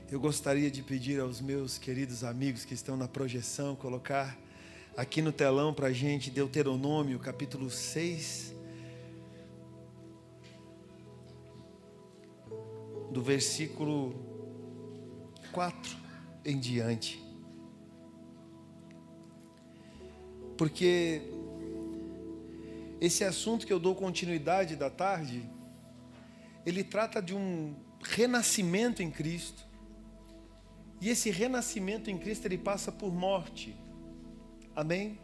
Eu gostaria de pedir aos meus queridos amigos que estão na projeção, colocar aqui no telão para a gente Deuteronômio, capítulo 6, do versículo 4 em diante. Porque esse assunto que eu dou continuidade da tarde, ele trata de um renascimento em Cristo. E esse renascimento em Cristo, ele passa por morte. Amém?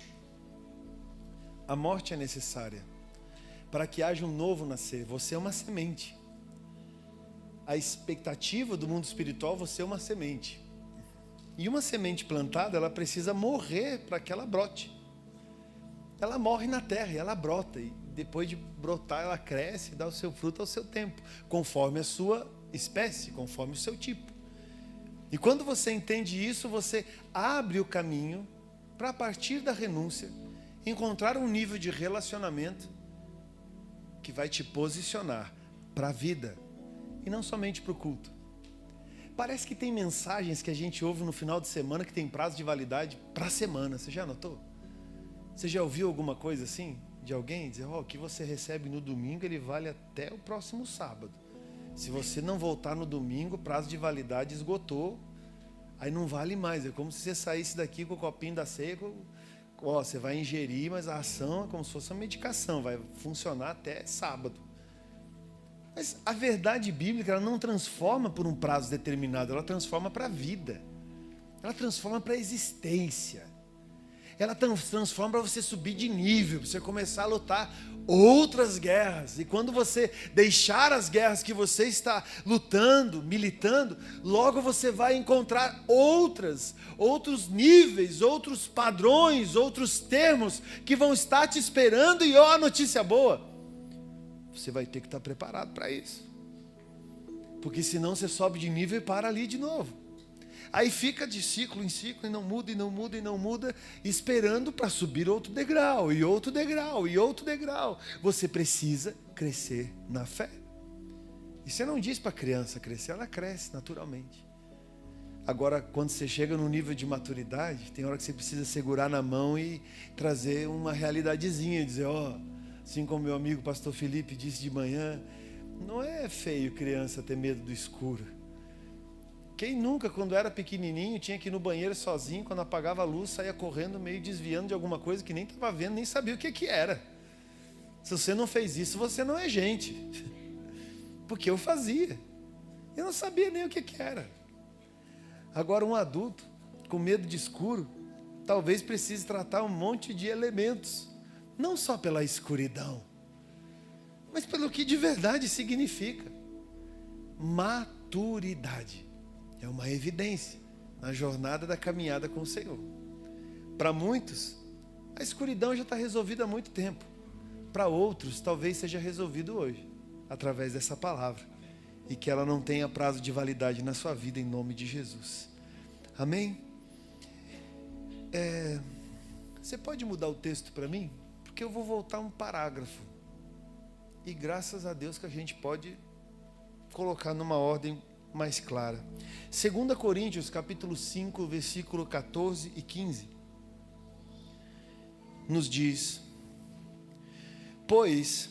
A morte é necessária para que haja um novo nascer. Você é uma semente. A expectativa do mundo espiritual, você é uma semente. E uma semente plantada, ela precisa morrer para que ela brote. Ela morre na terra e ela brota. E depois de brotar, ela cresce e dá o seu fruto ao seu tempo, conforme a sua espécie, conforme o seu tipo. E quando você entende isso, você abre o caminho para, a partir da renúncia, encontrar um nível de relacionamento que vai te posicionar para a vida e não somente para o culto. Parece que tem mensagens que a gente ouve no final de semana que tem prazo de validade para a semana. Você já notou? Você já ouviu alguma coisa assim? De alguém dizer, o que você recebe no domingo, ele vale até o próximo sábado. Se você não voltar no domingo, o prazo de validade esgotou, aí não vale mais. É como se você saísse daqui com o copinho da ceia, você vai ingerir, mas a ação é como se fosse uma medicação, vai funcionar até sábado. Mas a verdade bíblica, ela não transforma por um prazo determinado, ela transforma para a vida. Ela transforma para a existência. Ela transforma para você subir de nível, para você começar a lutar outras guerras. E quando você deixar as guerras que você está lutando, militando, logo você vai encontrar outros níveis, outros padrões, outros termos que vão estar te esperando. E a notícia boa, você vai ter que estar preparado para isso. Porque senão você sobe de nível e para ali de novo. Aí fica de ciclo em ciclo, e não muda, e não muda, e não muda, esperando para subir outro degrau, e outro degrau, e outro degrau. Você precisa crescer na fé. E você não diz para a criança crescer, ela cresce naturalmente. Agora, quando você chega no nível de maturidade, tem hora que você precisa segurar na mão e trazer uma realidadezinha, dizer, assim como meu amigo pastor Felipe disse de manhã, não é feio criança ter medo do escuro. Quem nunca, quando era pequenininho, tinha que ir no banheiro sozinho, quando apagava a luz, saía correndo, meio desviando de alguma coisa que nem estava vendo, nem sabia o que era. Se você não fez isso, você não é gente. Porque eu fazia. Eu não sabia nem o que era. Agora, um adulto, com medo de escuro, talvez precise tratar um monte de elementos. Não só pela escuridão, mas pelo que de verdade significa. Maturidade. É uma evidência na jornada da caminhada com o Senhor. Para muitos, a escuridão já está resolvida há muito tempo. Para outros, talvez seja resolvido hoje, através dessa palavra. E que ela não tenha prazo de validade na sua vida, em nome de Jesus. Amém? Você pode mudar o texto para mim? Porque eu vou voltar um parágrafo. E graças a Deus que a gente pode colocar numa ordem mais clara. 2 Coríntios, capítulo 5, versículo 14 e 15. Nos diz: pois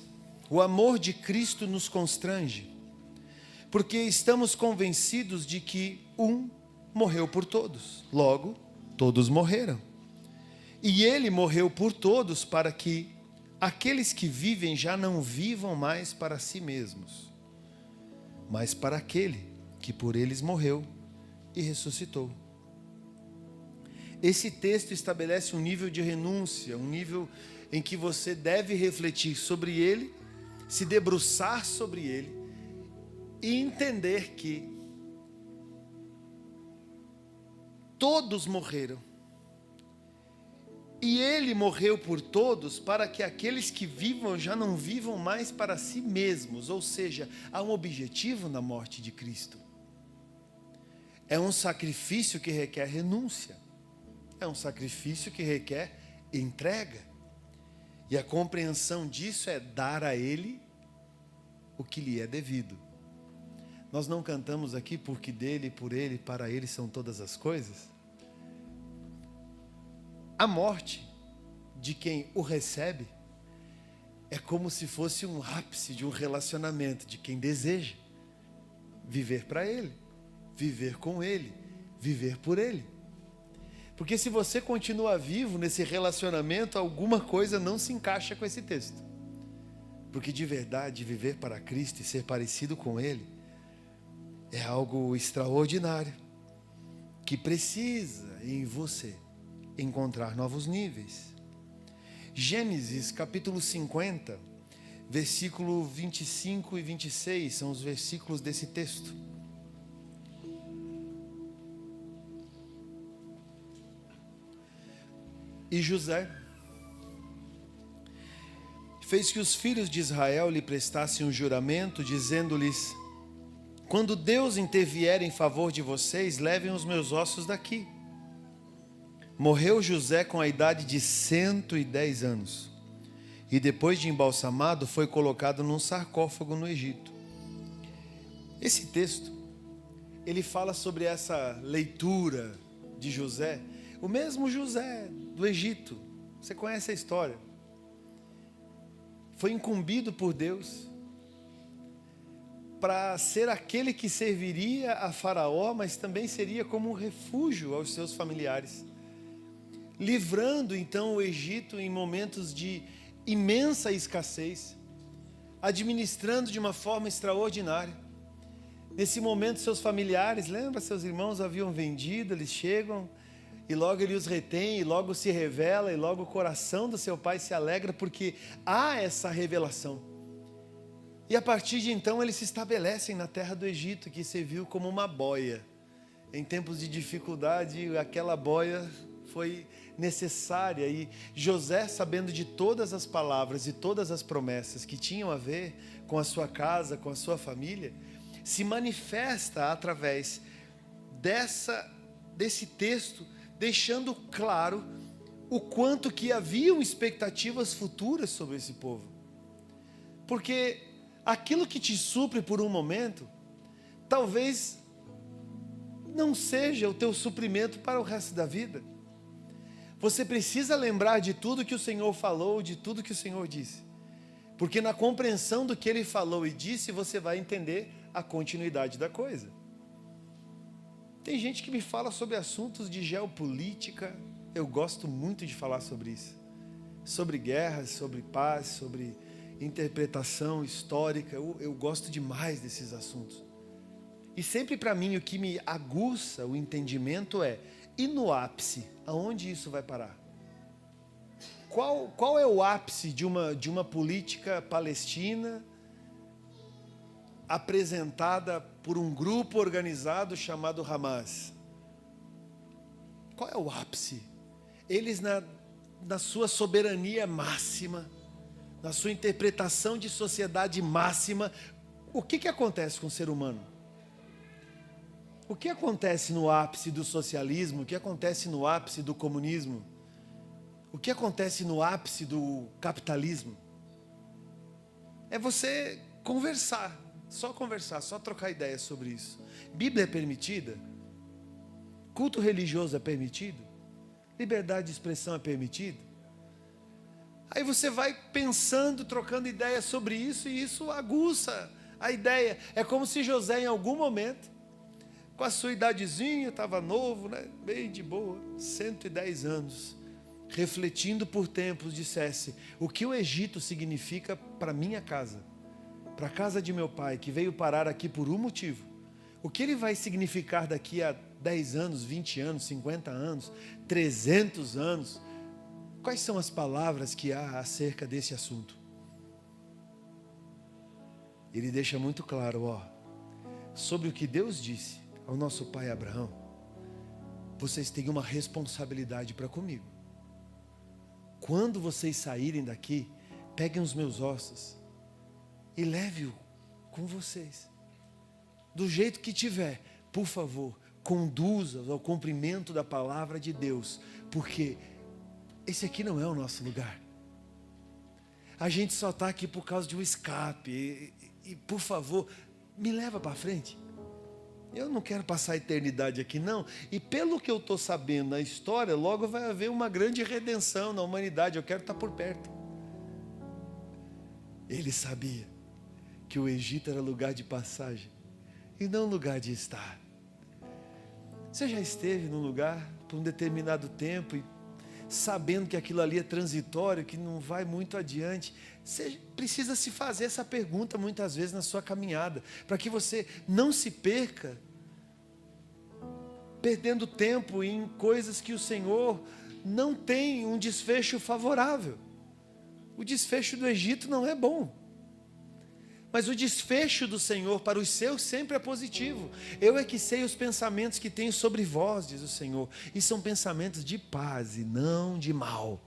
o amor de Cristo nos constrange, porque estamos convencidos de que um morreu por todos, logo, todos morreram. E ele morreu por todos para que aqueles que vivem já não vivam mais para si mesmos, mas para aquele que por eles morreu e ressuscitou. Esse texto estabelece um nível de renúncia, um nível em que você deve refletir sobre ele, se debruçar sobre ele e entender que todos morreram. E ele morreu por todos para que aqueles que vivam já não vivam mais para si mesmos. Ou seja, há um objetivo na morte de Cristo. É um sacrifício que requer renúncia. É um sacrifício que requer entrega. E a compreensão disso é dar a Ele o que lhe é devido. Nós não cantamos aqui porque dele, por ele, para ele são todas as coisas. A morte de quem o recebe é como se fosse um ápice de um relacionamento de quem deseja viver para ele, viver com ele, viver por ele. Porque se você continua vivo nesse relacionamento, alguma coisa não se encaixa com esse texto. Porque de verdade, viver para Cristo e ser parecido com ele é algo extraordinário, que precisa em você encontrar novos níveis. Gênesis capítulo 50, versículo 25 e 26, são os versículos desse texto. E José fez que os filhos de Israel lhe prestassem um juramento, dizendo-lhes: quando Deus intervier em favor de vocês, levem os meus ossos daqui. Morreu José com a idade de 110 anos. E depois de embalsamado, foi colocado num sarcófago no Egito. Esse texto, ele fala sobre essa leitura de José. O mesmo José do Egito. Você conhece a história. Foi incumbido por Deus para ser aquele que serviria a Faraó, mas também seria como um refúgio aos seus familiares, livrando então o Egito em momentos de imensa escassez, administrando de uma forma extraordinária. Nesse momento seus familiares, lembra, seus irmãos haviam vendido, eles chegam e logo ele os retém, e logo se revela, e logo o coração do seu pai se alegra, porque há essa revelação. E a partir de então eles se estabelecem na terra do Egito, que serviu como uma boia. Em tempos de dificuldade, aquela boia foi necessária. E José, sabendo de todas as palavras e todas as promessas que tinham a ver com a sua casa, com a sua família, se manifesta através desse texto, deixando claro o quanto que haviam expectativas futuras sobre esse povo. Porque aquilo que te supre por um momento, talvez não seja o teu suprimento para o resto da vida. Você precisa lembrar de tudo que o Senhor falou, de tudo que o Senhor disse. Porque na compreensão do que Ele falou e disse, você vai entender a continuidade da coisa. Tem gente que me fala sobre assuntos de geopolítica. Eu gosto muito de falar sobre isso. Sobre guerras, sobre paz, sobre interpretação histórica. Eu gosto demais desses assuntos. E sempre para mim o que me aguça o entendimento é: e no ápice, aonde isso vai parar? Qual é o ápice de uma política palestina apresentada por um grupo organizado chamado Hamas? Qual é o ápice? Eles na sua soberania máxima, na sua interpretação de sociedade máxima, o que acontece com o ser humano? O que acontece no ápice do socialismo? O que acontece no ápice do comunismo? O que acontece no ápice do capitalismo? É você conversar, só trocar ideias sobre isso. Bíblia é permitida? Culto religioso é permitido? Liberdade de expressão é permitida? Aí você vai pensando, trocando ideias sobre isso, e isso aguça a ideia. É como se José, em algum momento, com a sua idadezinha, estava novo, né? Bem de boa, 110 anos, refletindo por tempos, dissesse: o que o Egito significa para minha casa, para a casa de meu pai, que veio parar aqui por um motivo, o que ele vai significar daqui a 10 anos, 20 anos, 50 anos, 300 anos? Quais são as palavras que há acerca desse assunto? Ele deixa muito claro, sobre o que Deus disse ao nosso pai Abraão: vocês têm uma responsabilidade para comigo. Quando vocês saírem daqui, peguem os meus ossos e leve-o com vocês. Do jeito que tiver, por favor, conduza-os ao cumprimento da palavra de Deus, porque esse aqui não é o nosso lugar. A gente só está aqui por causa de um escape. E por favor, me leva para frente. Eu não quero passar a eternidade aqui, não. E pelo que eu estou sabendo na história, logo vai haver uma grande redenção na humanidade. Eu quero estar por perto. Ele sabia que o Egito era lugar de passagem e não lugar de estar. Você já esteve num lugar por um determinado tempo e sabendo que aquilo ali é transitório, que não vai muito adiante? Você precisa se fazer essa pergunta muitas vezes na sua caminhada, para que você não se perca, perdendo tempo em coisas que o Senhor não tem um desfecho favorável. O desfecho do Egito não é bom, mas o desfecho do Senhor para os seus sempre é positivo. Eu é que sei os pensamentos que tenho sobre vós, diz o Senhor, e são pensamentos de paz e não de mal.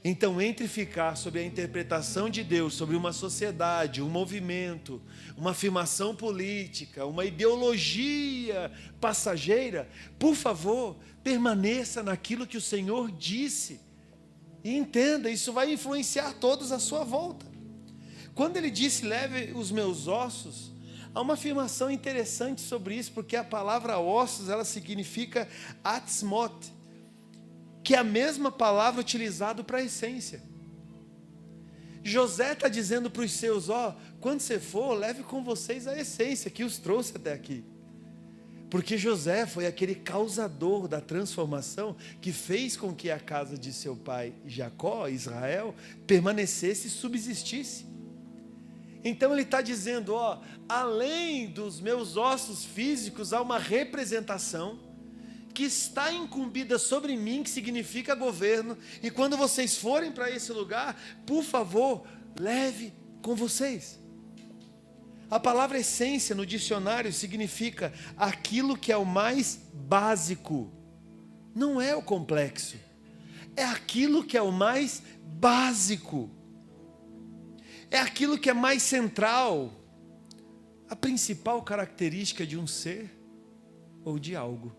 Então, entre ficar sob a interpretação de Deus sobre uma sociedade, um movimento, uma afirmação política, uma ideologia passageira, por favor, permaneça naquilo que o Senhor disse. E entenda, isso vai influenciar todos à sua volta. Quando ele disse, leve os meus ossos, há uma afirmação interessante sobre isso, porque a palavra ossos, ela significa atzmot, que é a mesma palavra utilizada para a essência. José está dizendo para os seus, quando você for, leve com vocês a essência que os trouxe até aqui. Porque José foi aquele causador da transformação que fez com que a casa de seu pai Jacó, Israel, permanecesse e subsistisse. Então ele está dizendo, além dos meus ossos físicos, há uma representação que está incumbida sobre mim, que significa governo, e quando vocês forem para esse lugar, por favor, leve com vocês. A palavra essência no dicionário significa aquilo que é o mais básico, não é o complexo, é aquilo que é o mais básico. É aquilo que é mais central, a principal característica de um ser ou de algo.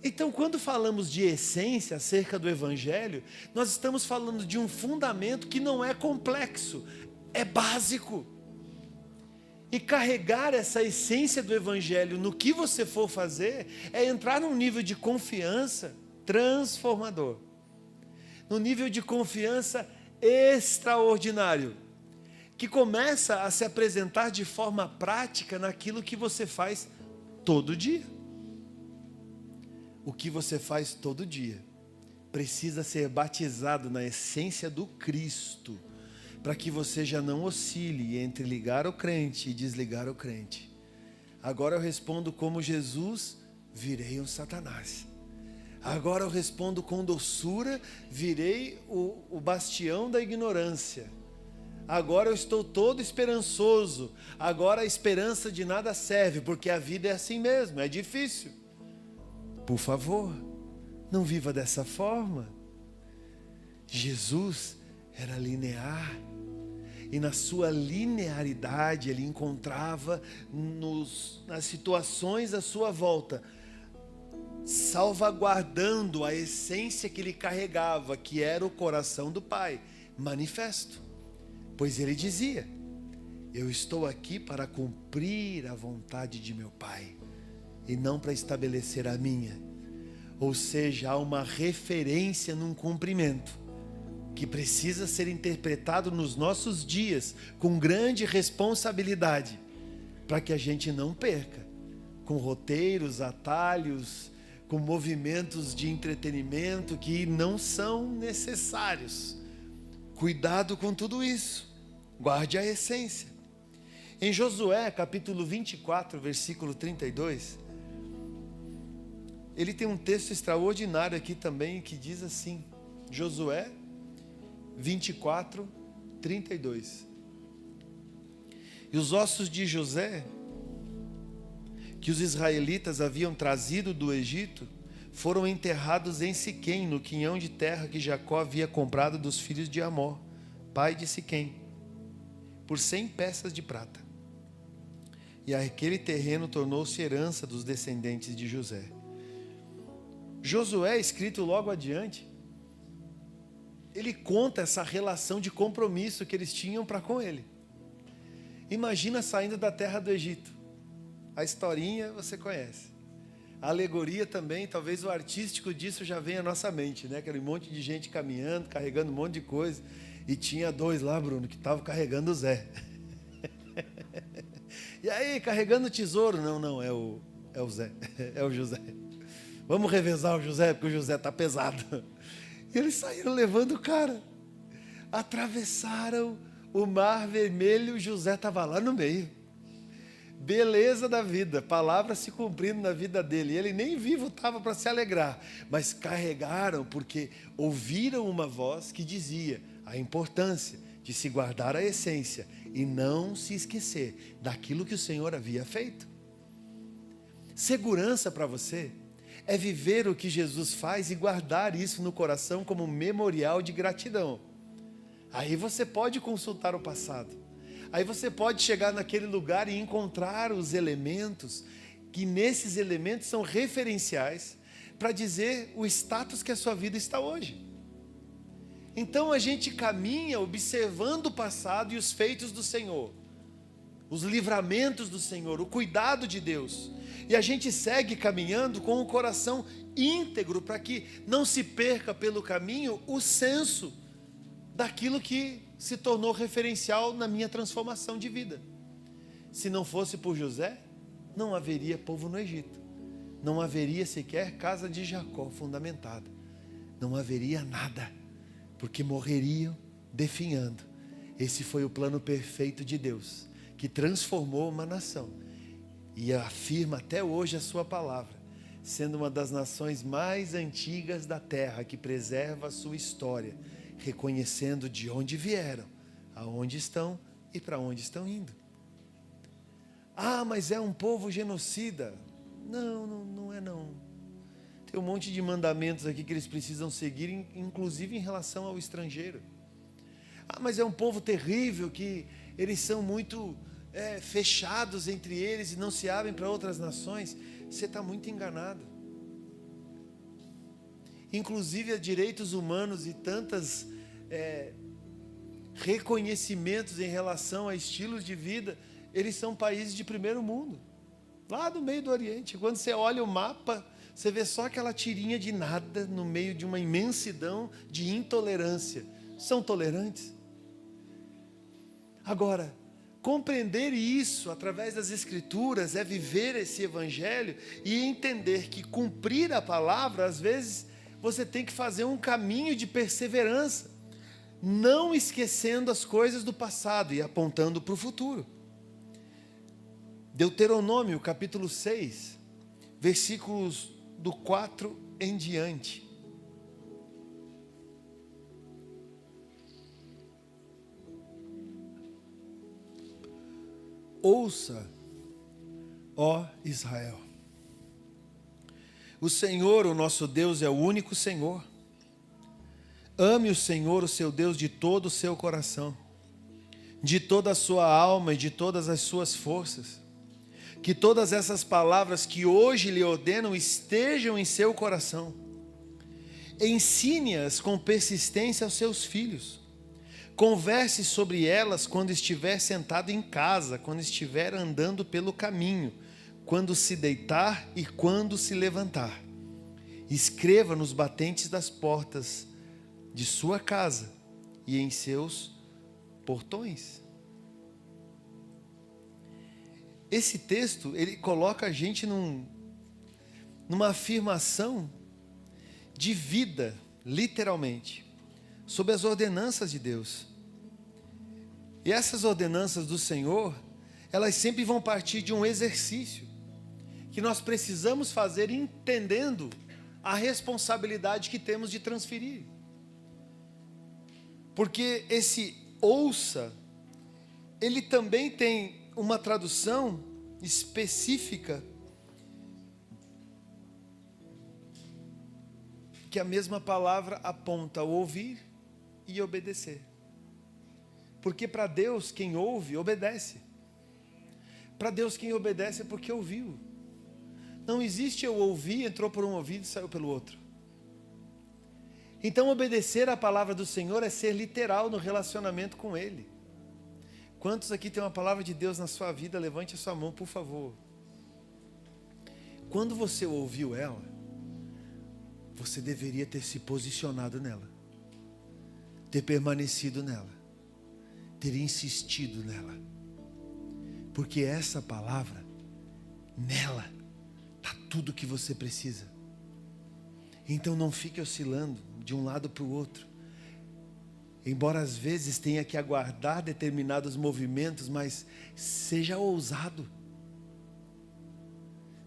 Então, quando falamos de essência acerca do Evangelho, nós estamos falando de um fundamento que não é complexo, é básico. E carregar essa essência do Evangelho no que você for fazer, é entrar num nível de confiança transformador, num nível de confiança extraordinário, que começa a se apresentar de forma prática naquilo que você faz todo dia. O que você faz todo dia precisa ser batizado na essência do Cristo, para que você já não oscile entre ligar o crente e desligar o crente. Agora eu respondo como Jesus, virei um Satanás. Agora eu respondo com doçura, virei o bastião da ignorância. Agora eu estou todo esperançoso. Agora a esperança de nada serve, porque a vida é assim mesmo, é difícil. Por favor, não viva dessa forma. Jesus era linear, e na sua linearidade ele encontrava nas situações à sua volta, salvaguardando a essência que ele carregava, que era o coração do Pai, manifesto. Pois ele dizia, eu estou aqui para cumprir a vontade de meu Pai, e não para estabelecer a minha. Ou seja, há uma referência num cumprimento, que precisa ser interpretado nos nossos dias, com grande responsabilidade, para que a gente não perca, com roteiros, atalhos, com movimentos de entretenimento que não são necessários. Cuidado com tudo isso, guarde a essência. Em Josué capítulo 24, versículo 32, ele tem um texto extraordinário aqui também, que diz assim, Josué 24, 32. E os ossos de José, que os israelitas haviam trazido do Egito, foram enterrados em Siquém, no quinhão de terra que Jacó havia comprado dos filhos de Amor, pai de Siquém, por 100 peças de prata. E aquele terreno tornou-se herança dos descendentes de José. Josué, escrito logo adiante, ele conta essa relação de compromisso que eles tinham para com ele. Imagina saindo da terra do Egito, A historinha você conhece. A alegoria também, talvez o artístico disso já venha à nossa mente, né? Aquele monte de gente caminhando, carregando um monte de coisa. E tinha dois lá, Bruno, que estavam carregando o Zé. E aí, carregando o tesouro? Não, é o Zé, é o José. Vamos revezar o José, porque o José está pesado. E eles saíram levando o cara. Atravessaram o Mar Vermelho, o José estava lá no meio. Beleza da vida, palavra se cumprindo na vida dele. Ele nem vivo estava para se alegrar, mas carregaram porque ouviram uma voz que dizia a importância de se guardar a essência e não se esquecer daquilo que o Senhor havia feito. Segurança para você é viver o que Jesus faz e guardar isso no coração como memorial de gratidão. Aí você pode consultar o passado. Aí você pode chegar naquele lugar e encontrar os elementos, que nesses elementos são referenciais para dizer o status que a sua vida está hoje. Então a gente caminha observando o passado e os feitos do Senhor, os livramentos do Senhor, o cuidado de Deus. E a gente segue caminhando com o coração íntegro para que não se perca pelo caminho o senso daquilo que se tornou referencial na minha transformação de vida. Se não fosse por José, não haveria povo no Egito. Não haveria sequer casa de Jacó fundamentada. Não haveria nada, porque morreriam definhando. Esse foi o plano perfeito de Deus, que transformou uma nação e afirma até hoje a sua palavra, sendo uma das nações mais antigas da terra, que preserva a sua história, reconhecendo de onde vieram, aonde estão e para onde estão indo. Ah, mas é um povo genocida. Não é não. Tem um monte de mandamentos aqui que eles precisam seguir, inclusive em relação ao estrangeiro. Ah, mas é um povo terrível, que eles são muito fechados entre eles e não se abrem para outras nações. Você está muito enganado. Inclusive a direitos humanos e tantos reconhecimentos em relação a estilos de vida, eles são países de primeiro mundo, lá do meio do Oriente. Quando você olha o mapa, você vê só aquela tirinha de nada no meio de uma imensidão de intolerância. São tolerantes? Agora, compreender isso através das Escrituras é viver esse Evangelho e entender que cumprir a palavra, às vezes, você tem que fazer um caminho de perseverança, não esquecendo as coisas do passado e apontando para o futuro. Deuteronômio, capítulo 6, versículos do 4 em diante. Ouça, ó Israel. O Senhor, o nosso Deus, é o único Senhor. Ame o Senhor, o seu Deus, de todo o seu coração, de toda a sua alma e de todas as suas forças. Que todas essas palavras que hoje lhe ordenam estejam em seu coração. Ensine-as com persistência aos seus filhos. Converse sobre elas quando estiver sentado em casa, quando estiver andando pelo caminho, quando se deitar e quando se levantar. Escreva nos batentes das portas de sua casa e em seus portões. Esse texto, ele coloca a gente numa afirmação de vida, literalmente, sob as ordenanças de Deus. E essas ordenanças do Senhor, elas sempre vão partir de um exercício que nós precisamos fazer entendendo a responsabilidade que temos de transferir. Porque esse ouça, ele também tem uma tradução específica que a mesma palavra aponta ao ouvir e obedecer. Porque para Deus quem ouve, obedece. Para Deus quem obedece é porque ouviu. Não existe eu ouvi, entrou por um ouvido e saiu pelo outro. Então obedecer à palavra do Senhor é ser literal no relacionamento com Ele. Quantos aqui tem uma palavra de Deus na sua vida? Levante a sua mão, por favor. quando você ouviu ela, você deveria ter se posicionado nela, ter permanecido nela, ter insistido nela, porque essa palavra, nela está tudo o que você precisa. Então não fique oscilando de um lado para o outro. Embora às vezes tenha que aguardar determinados movimentos, mas seja ousado.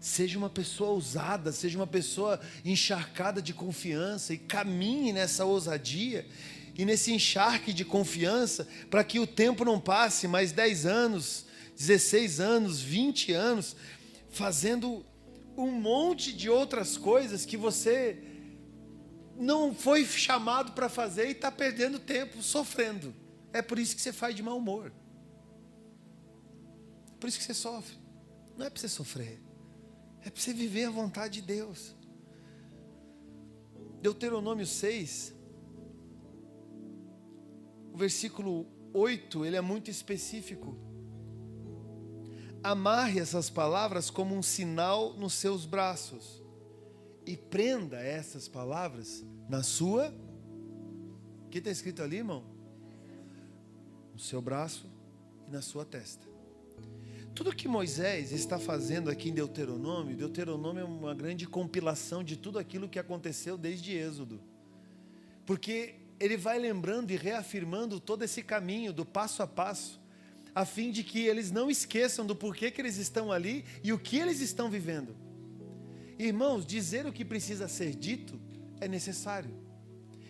Seja uma pessoa ousada, seja uma pessoa encharcada de confiança e caminhe nessa ousadia e nesse encharque de confiança para que o tempo não passe mais 10 anos, 16 anos, 20 anos, fazendo um monte de outras coisas que você não foi chamado para fazer e está perdendo tempo, sofrendo. É por isso que você faz de mau humor. Por isso que você sofre. Não é para você sofrer. É para você viver a vontade de Deus. Deuteronômio 6, o versículo 8, ele é muito específico. Amarre essas palavras como um sinal nos seus braços e prenda essas palavras na sua... O que está escrito ali, irmão? No seu braço e na sua testa. Tudo que Moisés está fazendo aqui em Deuteronômio, Deuteronômio é uma grande compilação de tudo aquilo que aconteceu desde Êxodo. Porque ele vai lembrando e reafirmando todo esse caminho do passo a passo, a fim de que eles não esqueçam do porquê que eles estão ali e o que eles estão vivendo. Irmãos, dizer o que precisa ser dito é necessário.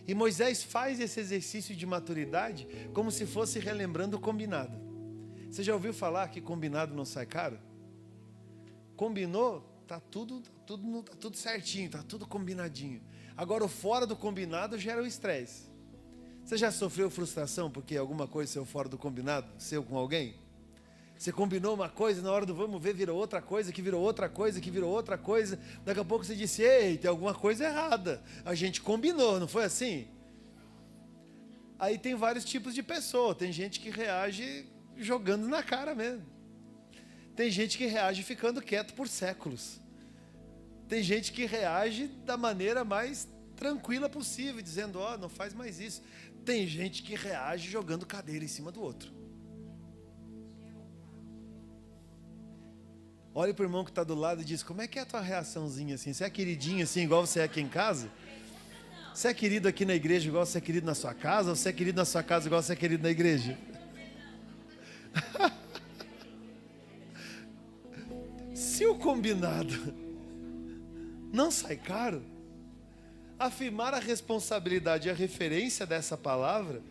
E Moisés faz esse exercício de maturidade como se fosse relembrando o combinado. Você já ouviu falar que combinado não sai caro? Combinou, tá tudo certinho, está tudo combinadinho. Agora o fora do combinado gera o estresse. Você já sofreu frustração porque alguma coisa saiu fora do combinado, seu com alguém? Você combinou uma coisa, na hora do vamos ver virou outra coisa, que virou outra coisa, que virou outra coisa. Daqui a pouco você disse, ei, tem alguma coisa errada. A gente combinou, não foi assim? Aí tem vários tipos de pessoa. Tem gente que reage jogando na cara mesmo. Tem gente que reage ficando quieto por séculos. Tem gente que reage da maneira mais tranquila possível, dizendo, ó, não faz mais isso. Tem gente que reage jogando cadeira em cima do outro. Olha para o irmão que está do lado e diz, como é que é a tua reaçãozinha assim? Você é queridinho assim, igual você é aqui em casa? Você é querido aqui na igreja igual você é querido na sua casa? Ou você é querido na sua casa igual você é querido na igreja? Se o combinado não sai caro, afirmar a responsabilidade e a referência dessa palavra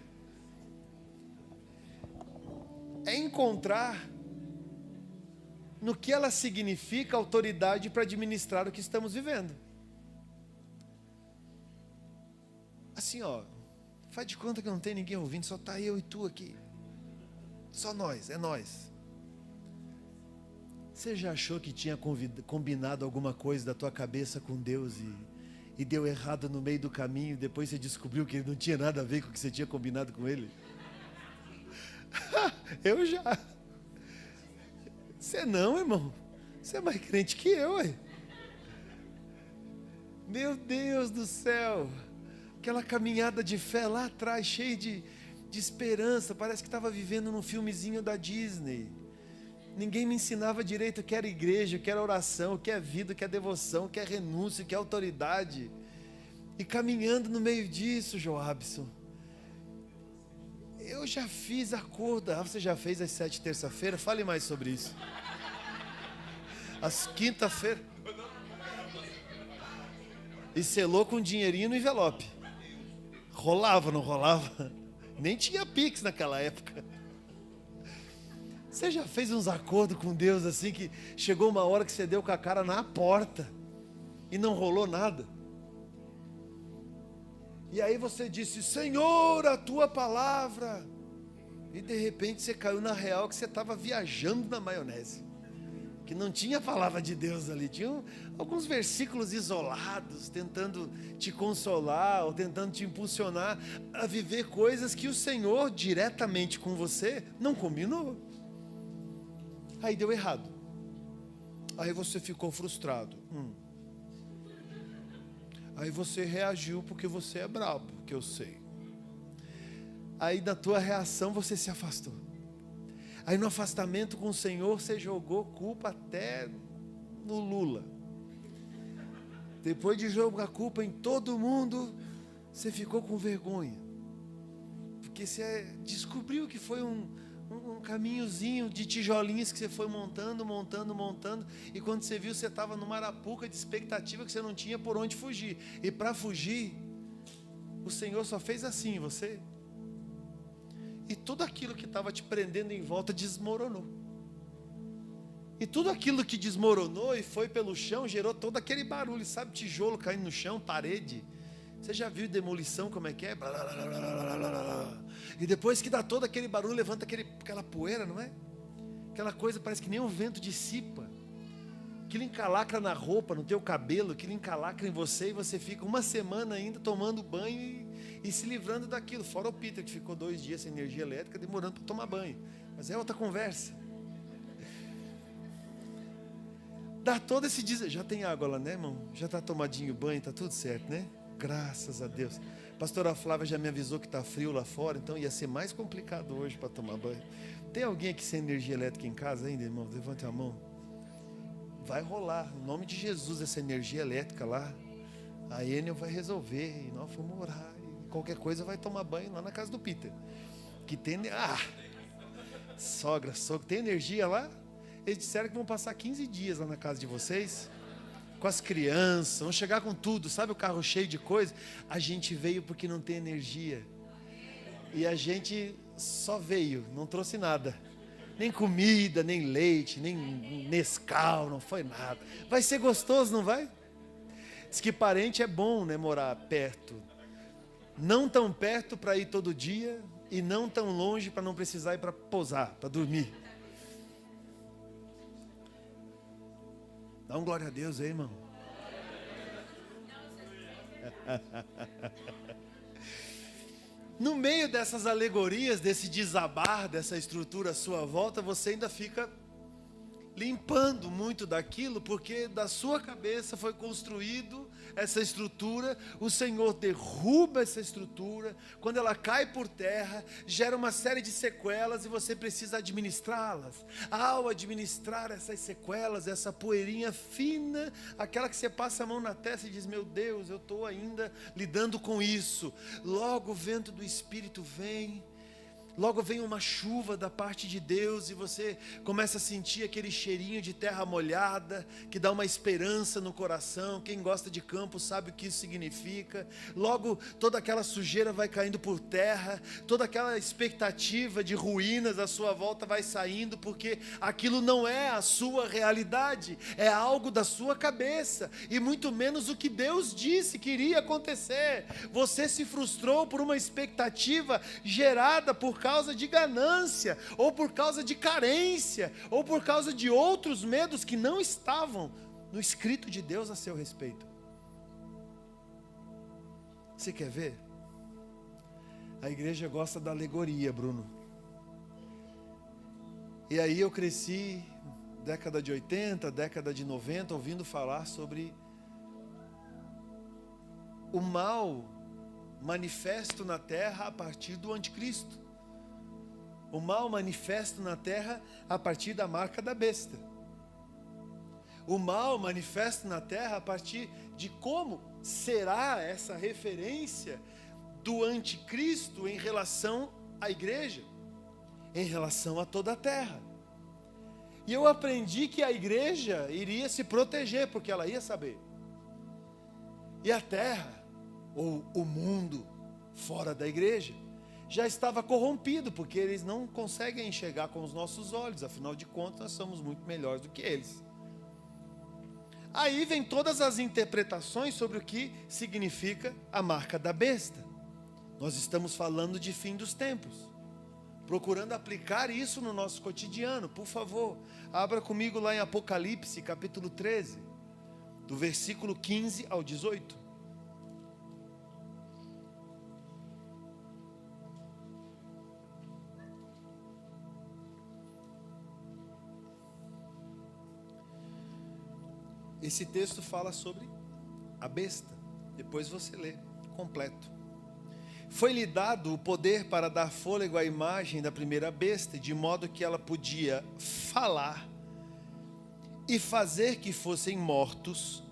é encontrar no que ela significa autoridade para administrar o que estamos vivendo. Assim, ó, faz de conta que não tem ninguém ouvindo, só está eu e tu aqui. Só nós, é nós. Você já achou que tinha combinado alguma coisa da tua cabeça com Deus e deu errado no meio do caminho, depois você descobriu que não tinha nada a ver com o que você tinha combinado com Ele? Eu já. Você não, irmão. Você é mais crente que eu, ué. Meu Deus do céu. Aquela caminhada de fé lá atrás, cheia de esperança. Parece que estava vivendo num filmezinho da Disney. Ninguém me ensinava direito o que era igreja, o que era oração, o que é vida, o que é devoção, o que é renúncia, o que é autoridade. E caminhando no meio disso, Joabson, eu já fiz acordo. Você já fez às 7 terça-feira? Fale mais sobre isso. Às quinta-feira. E selou com dinheirinho no envelope. Rolava, não rolava? Nem tinha Pix naquela época. Você já fez uns acordos com Deus assim que chegou uma hora que você deu com a cara na porta e não rolou nada? E aí você disse, Senhor, a tua palavra. E de repente você caiu na real que você estava viajando na maionese. Que não tinha a palavra de Deus ali. Tinha alguns versículos isolados, tentando te consolar ou tentando te impulsionar a viver coisas que o Senhor diretamente com você não combinou. Aí deu errado. Aí você ficou frustrado. Aí você reagiu porque você é brabo, que eu sei. Aí na tua reação você se afastou. Aí no afastamento com o Senhor você jogou culpa até no Lula. Depois de jogar culpa em todo mundo, você ficou com vergonha. Porque você descobriu que foi um caminhozinho de tijolinhos que você foi montando. E quando você viu, você estava numa arapuca de expectativa que você não tinha por onde fugir. E para fugir, o Senhor só fez assim em você. E tudo aquilo que estava te prendendo em volta desmoronou. E tudo aquilo que desmoronou e foi pelo chão gerou todo aquele barulho, sabe? Tijolo caindo no chão, parede. Você já viu demolição como é que é? E depois que dá todo aquele barulho, levanta aquela poeira, não é? Aquela coisa parece que nem um vento dissipa. Aquilo encalacra na roupa, no teu cabelo, aquilo encalacra em você e você fica uma semana ainda tomando banho e se livrando daquilo. Fora o Peter que ficou 2 dias sem energia elétrica demorando para tomar banho. Mas é outra conversa. Dá todo esse dia. Já tem água lá, né, irmão? Já está tomadinho o banho, está tudo certo, né? Graças a Deus. A pastora Flávia já me avisou que está frio lá fora, então ia ser mais complicado hoje para tomar banho. Tem alguém aqui sem energia elétrica em casa ainda, irmão? Levante a mão. Vai rolar, em nome de Jesus, essa energia elétrica lá. A Enel vai resolver e nós vamos orar. E qualquer coisa vai tomar banho lá na casa do Peter. Que tem... Sogra, tem energia lá? Eles disseram que vão passar 15 dias lá na casa de vocês. Com as crianças, vão chegar com tudo. Sabe o carro cheio de coisa? A gente veio porque não tem energia. E a gente só veio, não trouxe nada. Nem comida, nem leite, nem Nescau, não foi nada. Vai ser gostoso, não vai? Diz que parente é bom, né, morar perto. Não tão perto para ir todo dia e não tão longe para não precisar ir para pousar, para dormir. Dá um glória a Deus aí, irmão. No meio dessas alegorias, desse desabar, dessa estrutura à sua volta, você ainda fica limpando muito daquilo, porque da sua cabeça foi construído essa estrutura, o Senhor derruba essa estrutura, quando ela cai por terra, gera uma série de sequelas e você precisa administrá-las. Ao administrar essas sequelas, essa poeirinha fina, aquela que você passa a mão na testa e diz, meu Deus, eu estou ainda lidando com isso. Logo o vento do Espírito vem, logo vem uma chuva da parte de Deus e você começa a sentir aquele cheirinho de terra molhada, que dá uma esperança no coração. Quem gosta de campo sabe o que isso significa. Logo toda aquela sujeira vai caindo por terra, toda aquela expectativa de ruínas à sua volta vai saindo, porque aquilo não é a sua realidade, é algo da sua cabeça, e muito menos o que Deus disse que iria acontecer. Você se frustrou por uma expectativa gerada por causa de ganância, ou por causa de carência, ou por causa de outros medos que não estavam no escrito de Deus a seu respeito. Você quer ver? A igreja gosta da alegoria, Bruno. E aí eu cresci, década de 80, década de 90, ouvindo falar sobre o mal manifesto na terra a partir do anticristo. O mal manifesto na terra a partir da marca da besta. O mal manifesto na terra a partir de como será essa referência do anticristo em relação à igreja, em relação a toda a terra. E eu aprendi que a igreja iria se proteger, porque ela ia saber. E a terra, ou o mundo fora da igreja, já estava corrompido, porque eles não conseguem enxergar com os nossos olhos, afinal de contas nós somos muito melhores do que eles. Aí vem todas as interpretações sobre o que significa a marca da besta. Nós estamos falando de fim dos tempos, procurando aplicar isso no nosso cotidiano. Por favor, abra comigo lá em Apocalipse, capítulo 13, do versículo 15 ao 18. Esse texto fala sobre a besta. Depois você lê completo. Foi-lhe dado o poder para dar fôlego à imagem da primeira besta, de modo que ela podia falar e fazer que fossem mortos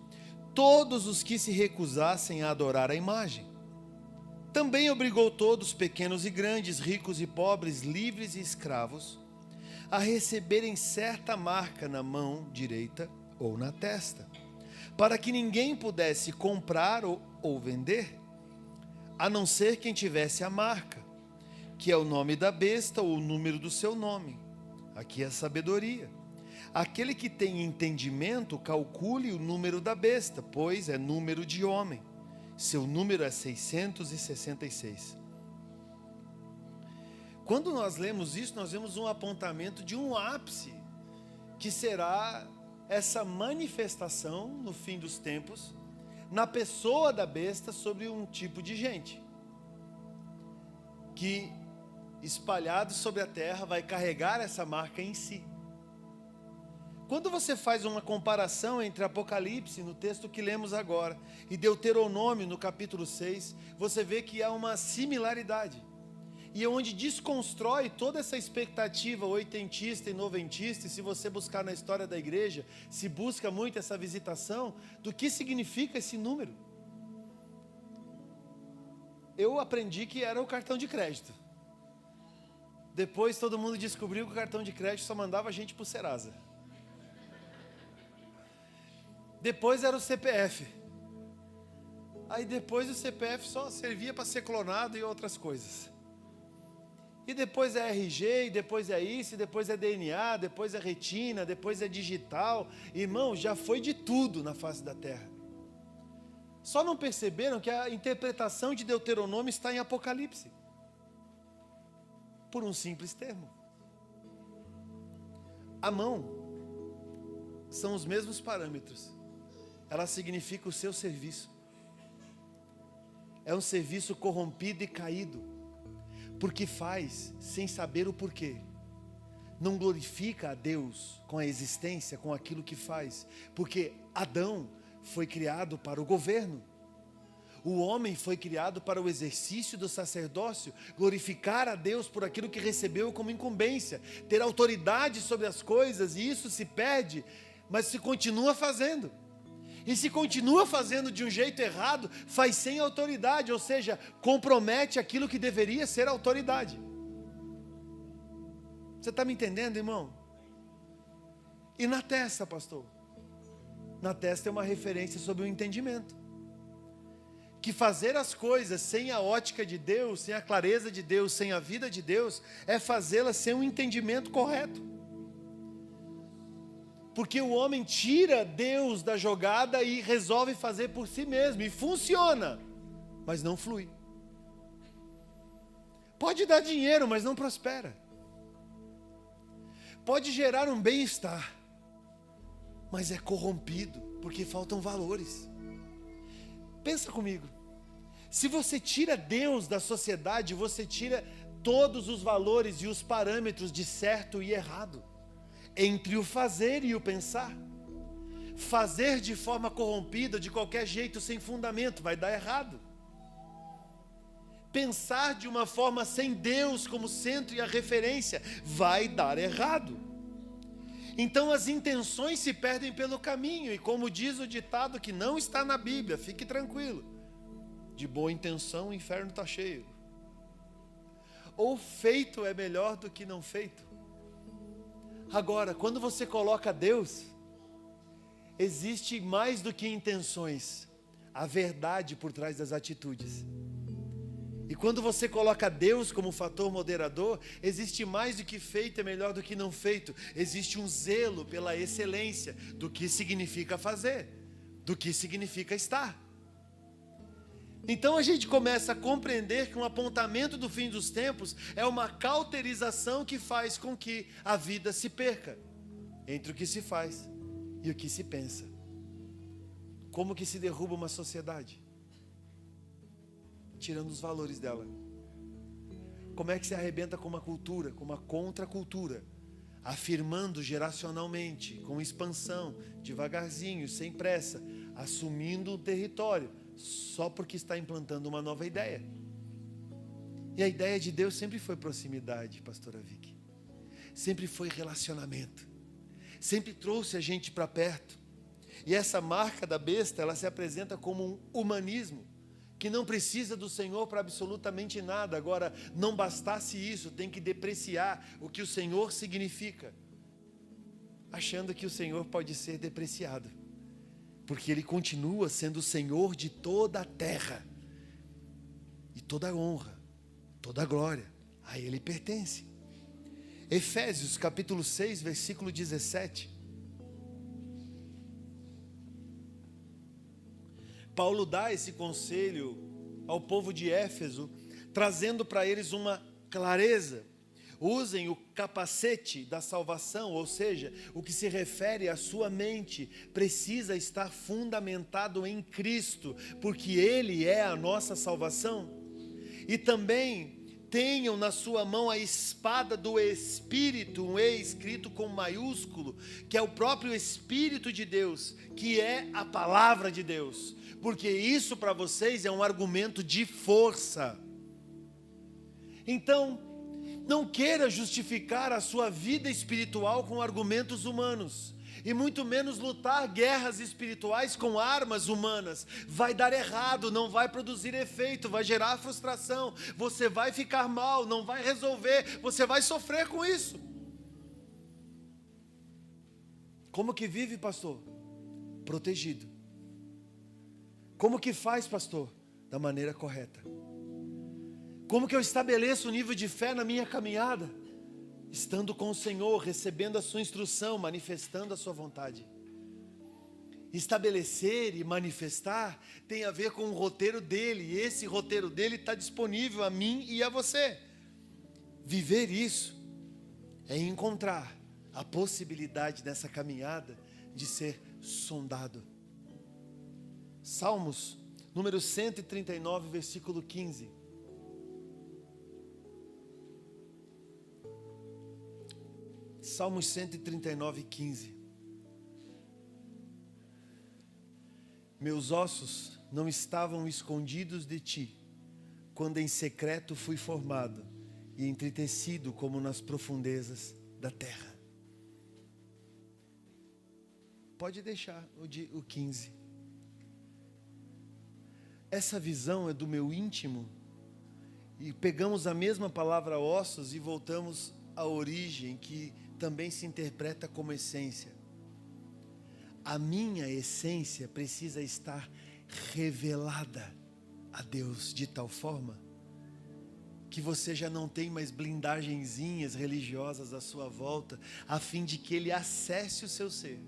todos os que se recusassem a adorar a imagem. Também obrigou todos, pequenos e grandes, ricos e pobres, livres e escravos, a receberem certa marca na mão direita ou na testa, para que ninguém pudesse comprar ou vender, a não ser quem tivesse a marca, que é o nome da besta ou o número do seu nome. Aqui é a sabedoria. Aquele que tem entendimento, calcule o número da besta, pois é número de homem. Seu número é 666. Quando nós lemos isso, nós vemos um apontamento de um ápice, que será essa manifestação no fim dos tempos, na pessoa da besta, sobre um tipo de gente, que espalhado sobre a terra vai carregar essa marca em si. Quando você faz uma comparação entre Apocalipse, no texto que lemos agora, e Deuteronômio, no capítulo 6, você vê que há uma similaridade. E é onde desconstrói toda essa expectativa oitentista e noventista, e se você buscar na história da igreja, se busca muito essa visitação, do que significa esse número. Eu aprendi que era o cartão de crédito. Depois todo mundo descobriu que o cartão de crédito só mandava a gente para o Serasa. Depois era o CPF. Aí depois o CPF só servia para ser clonado e outras coisas. E depois é RG, e depois é isso, e depois é DNA, depois é retina, depois é digital. Irmão, já foi de tudo na face da terra. Só não perceberam que a interpretação de Deuteronômio está em Apocalipse. Por um simples termo. A mão são os mesmos parâmetros. Ela significa o seu serviço. É um serviço corrompido e caído, porque faz sem saber o porquê. Não glorifica a Deus com a existência, com aquilo que faz, porque Adão foi criado para o governo. O homem foi criado para o exercício do sacerdócio, glorificar a Deus por aquilo que recebeu como incumbência, ter autoridade sobre as coisas, e isso se perde, mas se continua fazendo. E se continua fazendo de um jeito errado, faz sem autoridade, ou seja, compromete aquilo que deveria ser autoridade. Você está me entendendo, irmão? E na testa, pastor? Na testa é uma referência sobre o entendimento. Que fazer as coisas sem a ótica de Deus, sem a clareza de Deus, sem a vida de Deus, é fazê-las sem um entendimento correto. Porque o homem tira Deus da jogada e resolve fazer por si mesmo. E funciona, mas não flui. Pode dar dinheiro, mas não prospera. Pode gerar um bem-estar, mas é corrompido, porque faltam valores. Pensa comigo. Se você tira Deus da sociedade, você tira todos os valores e os parâmetros de certo e errado. Entre o fazer e o pensar. Fazer de forma corrompida, de qualquer jeito, sem fundamento, vai dar errado. Pensar de uma forma sem Deus como centro e a referência, vai dar errado. Então as intenções se perdem pelo caminho, e como diz o ditado que não está na Bíblia, fique tranquilo, de boa intenção o inferno está cheio. Ou feito é melhor do que não feito. Agora, quando você coloca Deus, existe mais do que intenções, a verdade por trás das atitudes. E quando você coloca Deus como fator moderador, existe mais do que feito é melhor do que não feito. Existe um zelo pela excelência do que significa fazer, do que significa estar. Então a gente começa a compreender que um apontamento do fim dos tempos é uma cauterização que faz com que a vida se perca entre o que se faz e o que se pensa. Como que se derruba uma sociedade? Tirando os valores dela. Como é que se arrebenta com uma cultura, com uma contracultura? afirmando geracionalmente, com expansão, devagarzinho, sem pressa, assumindo o território, só porque está implantando uma nova ideia. E a ideia de Deus sempre foi proximidade, pastora Vicky. Sempre foi relacionamento. Sempre trouxe a gente para perto. E essa marca da besta, ela se apresenta como um humanismo, que não precisa do Senhor para absolutamente nada. Agora, não bastasse isso, tem que depreciar o que o Senhor significa, achando que o Senhor pode ser depreciado, porque Ele continua sendo o Senhor de toda a terra, e toda a honra, toda a glória, a Ele pertence. Efésios capítulo 6, versículo 17. Paulo dá esse conselho ao povo de Éfeso, trazendo para eles uma clareza. Usem o capacete da salvação, ou seja, o que se refere à sua mente, precisa estar fundamentado em Cristo, porque Ele é a nossa salvação. E também tenham na sua mão a espada do Espírito, um E escrito com maiúsculo, que é o próprio Espírito de Deus, que é a palavra de Deus. Porque isso para vocês é um argumento de força. Então, não queira justificar a sua vida espiritual com argumentos humanos, e muito menos lutar guerras espirituais com armas humanas. Vai dar errado, não vai produzir efeito, vai gerar frustração, você vai ficar mal, não vai resolver, você vai sofrer com isso. Como que vive, pastor? Protegido. Como que faz, pastor? Da maneira correta. Como que eu estabeleço o nível de fé na minha caminhada? Estando com o Senhor, recebendo a sua instrução, manifestando a sua vontade. Estabelecer e manifestar tem a ver com o roteiro dele, e esse roteiro dele está disponível a mim e a você. Viver isso é encontrar a possibilidade nessa caminhada de ser sondado. Salmos, número 139, versículo 15. Salmos 139, 15. Meus ossos não estavam escondidos de ti, quando em secreto fui formado e entretecido como nas profundezas da terra. Pode deixar o 15. Essa visão é do meu íntimo, e pegamos a mesma palavra ossos e voltamos à origem, que também se interpreta como essência. A minha essência precisa estar revelada a Deus de tal forma que você já não tem mais blindagenzinhas religiosas à sua volta, a fim de que Ele acesse o seu ser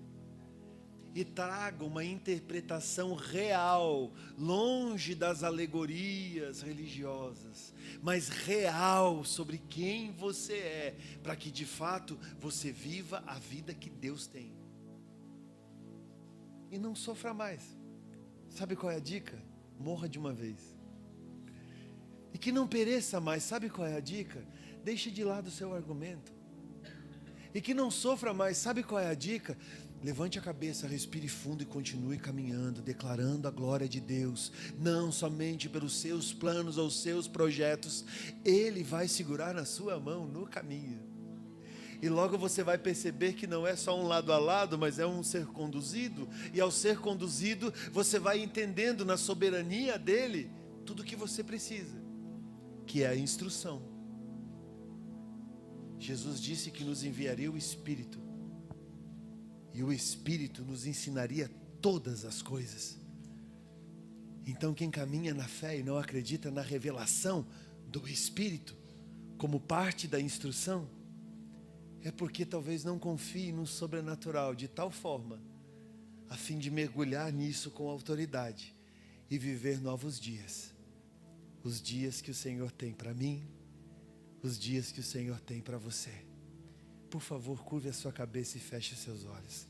e traga uma interpretação real, longe das alegorias religiosas, mas real sobre quem você é, para que de fato você viva a vida que Deus tem. E não sofra mais. Sabe qual é a dica? Morra de uma vez. E que não pereça mais. Sabe qual é a dica? Deixe de lado o seu argumento. E que não sofra mais. Sabe qual é a dica? Levante a cabeça, respire fundo e continue caminhando, declarando a glória de Deus. Não somente pelos seus planos ou seus projetos. Ele vai segurar na sua mão no caminho. E logo você vai perceber que não é só um lado a lado, mas é um ser conduzido. E ao ser conduzido, você vai entendendo na soberania dele tudo o que você precisa, que é a instrução. Jesus disse que nos enviaria o Espírito, e o Espírito nos ensinaria todas as coisas. Então quem caminha na fé e não acredita na revelação do Espírito como parte da instrução, é porque talvez não confie no sobrenatural de tal forma, a fim de mergulhar nisso com autoridade e viver novos dias. Os dias que o Senhor tem para mim, os dias que o Senhor tem para você. Por favor, curve a sua cabeça e feche os seus olhos.